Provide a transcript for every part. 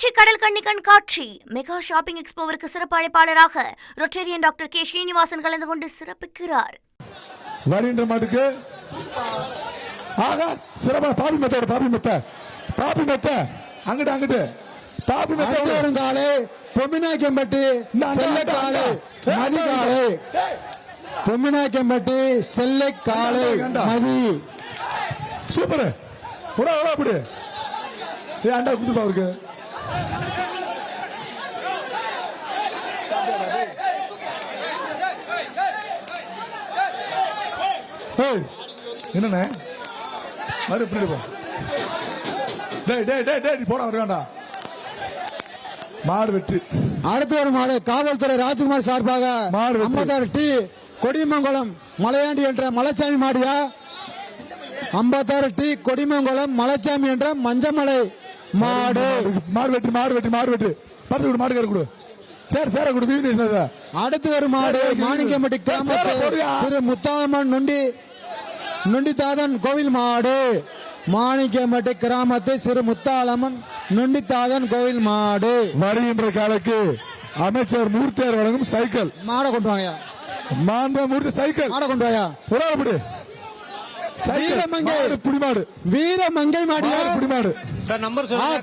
திருச்சி கடல் கண்ணி கண்காட்சி மெகா ஷாப்பிங் எக்ஸ்போவிற்கு சிறப்பு அழைப்பாளராக ரொட்டேரியன் டாக்டர் கே ஸ்ரீனிவாசன் கலந்து கொண்டு சிறப்பிக்கிறார். வருகின்ற மாட்டுக்கு ஆக சிறப்பா பாபி மெத்த அங்கிட்டு பாபி மெத்த வருங்காலே பொம்மினாக்கம்பட்டி செல்லக்காலே மதிகாலே பொம்மினாக்கம்பட்டி செல்லக்காலே மதி சூப்பர் உடா அப்படி அண்டா குடுப்பா அவருக்கு என்ன மறு பின்னாடி போ போட வருவாண்டா மாடு வெற்றி. அடுத்த ஒரு மாடு காவல்துறை ராஜ்குமார் சார்பாக மாடு டி கொடிமங்கலம் மலையாண்டி என்ற மலைச்சாமி மாடியா 56 டி கொடிமங்கலம் மலைச்சாமி என்ற மஞ்சமலை மாடு வெற்றி பத்து கொடு மாடு கொடு சேர கொடு. அடுத்து ஒரு மாடு மாணிக்கம்பட்டி கிராமத்து திரு முத்தாளம்மன் நொண்டித்தாதன் கோவில் மாடு. மாணிக்கம்பட்டி கிராமத்து சிறு முத்தாளம்மன் நொண்டித்தாதன் கோவில் மாடு. வருகின்ற காலைக்கு அமைச்சர் மூர்த்தியார் வழங்கும் சைக்கிள் மாடை கொண்டு வாங்க. மூர்த்தி சைக்கிள் மாடை கொண்டு வாயா. உடம்பு வீரமங்கை மாடியா புடிமாடு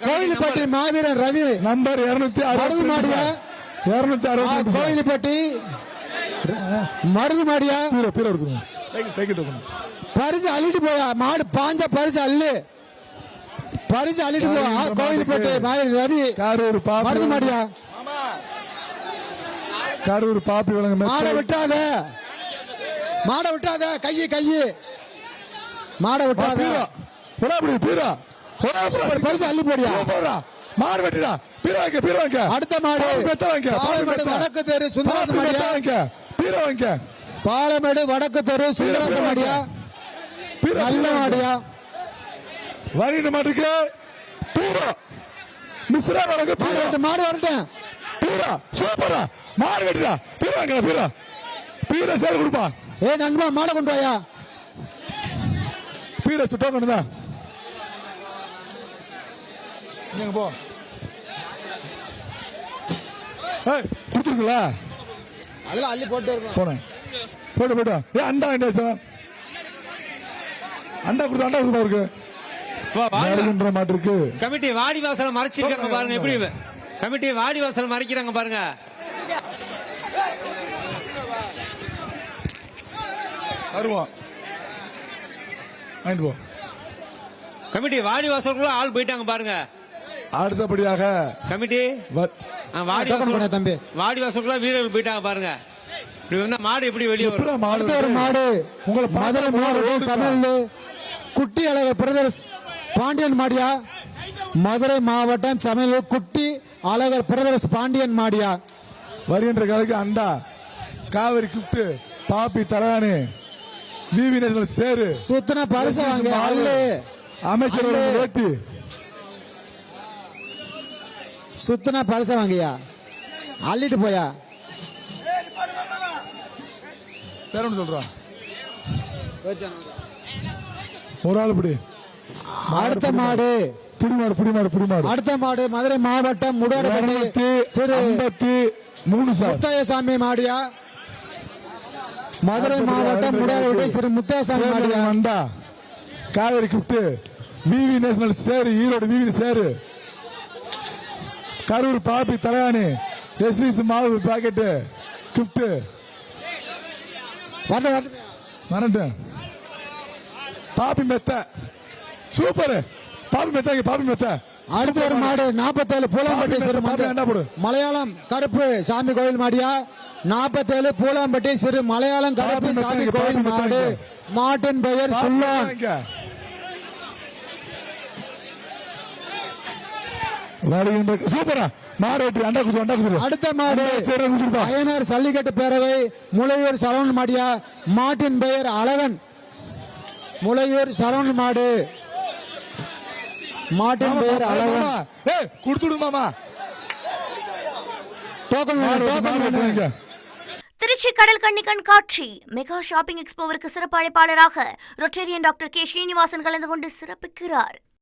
கோயில்பட்டி மாவீரன் ரவி நம்பர் 260 மாடியா 260 கோயில்பட்டி மருது மாடியா பரிசு அள்ளிட்டு போயா மாடு பாஞ்ச பரிசு அள்ளிட்டு போயா கோயில்பட்டி மாவீரன் ரவி காரூர் மருது மாடியா காரூர் பாப்பி வழங்க மாடை விட்டாத கையை மாட விட்டாத பரிசு அள்ளி போடியா மாடு வெட்டிடா பீரவாங்க அடுத்த மாடு வடக்கு தெரு சுந்தராச மாடியா பீரவாங்க பாலமேடு வடக்கு தெரு சுந்தராச மாடியா நல்ல மாடியா. வருகின்ற மாட்டுக்கு மிஸ்ரா வழங்க மாடு வரட்டும் சூப்பரா மாடு வெட்டிடா பீரவாங்க பீர சேர கொடுப்பா. நண்பா மாடை கொண்டு வாயா. பீர சுத்தம் கொண்டுதான் நீங்க போ கொடுத்துருக்குல்ல அதெல்லாம் அள்ளி போட்டு போனேன் போட்டு அண்டா கொடுத்தா இருக்கு மாட்டிருக்கு. கமிட்டி வாடி வாசலை மறைச்சிருக்காங்க பாருங்க. எப்படி கமிட்டி வாடி வாசலை மறைக்கிறாங்க பாருங்க. வருவோம் போ கமிட்டி வாடி வாசலுக்குள்ள ஆள் போயிட்டாங்க பாருங்க. அடுத்தபடியாக கமிட்டி தம்பி வாடி வாசலுக்குள்ள வீரர்கள் போயிட்டாங்க பாருங்க. இப்படி வந்தா மாடு எப்படி வெளியே வரும்? மாடு உங்களை மதுரை மாவட்டம் சமையல் குட்டி அழகர் பிரதர்ஸ் பாண்டியன் மாடியா. மதுரை மாவட்டம் சமையல் குட்டி அழகர் பிரதர்ஸ் பாண்டியன் மாடியா. வருகின்ற காலைக்கு அண்டா காவிரி கிஃப்ட் பாப்பி தலகாணி விவி நேஷனல் சேரு சுத்தன பரிசு வாங்க அமைச்சர் வேட்டி சுத்தன பரிசு வாங்கியா அள்ளிட்டு போயா. சொல்றான் ஒரு ஆள் பிடி. அடுத்த மாடு புடிமாடு அடுத்த மாடு மதுரை மாவட்டம் முடாரப்பட்டி சிறு 53 முத்தாயசாமி மாடியா. மதுரை மாவட்டம் முடாரப்பட்டி சிறு முத்தாயசாமி மாடியா. அண்டா காவேரி கிஃப்ட் விவி நேஷனல் சேரு ஈரோடு விவி சேரு கரூர் பாப்பி தலகாணி எஸ்விஸ் மாவு பாக்கெட் கிஃப்ட் வரட்டும். பாப்பி மெத்த சூப்பர் பாப்பி மெத்த அடுத்த ஒரு மாடு 47 பூலாம்பட்டி மலையாளம் கருப்பு சாமி கோயில் மாடியா. 47 பூலாம்பட்டி சிறு மலையாளம் கருப்பு சாமி கோயில் மாடு. மாட்டின் பெயர் சுல்லான். சூப்பரா மாடு அண்டா குடு. அடுத்த மாடு அயனார் சல்லிக்கட்டு பேரவை முளையூர் சரவணன் மாடியா. மாட்டின் பெயர் அழகன். முளையூர் சரவணன் மாடு. மாட்டின் பெயர் அழகன். கொடுத்துடுமாமா திருச்சி கடல் கண்ணி கண்காட்சி மெகா ஷாப்பிங் எக்ஸ்போவிற்கு சிறப்பு அழைப்பாளராக ரொட்டேரியன் டாக்டர் கே ஸ்ரீனிவாசன் கலந்து கொண்டு சிறப்பிக்கிறார்.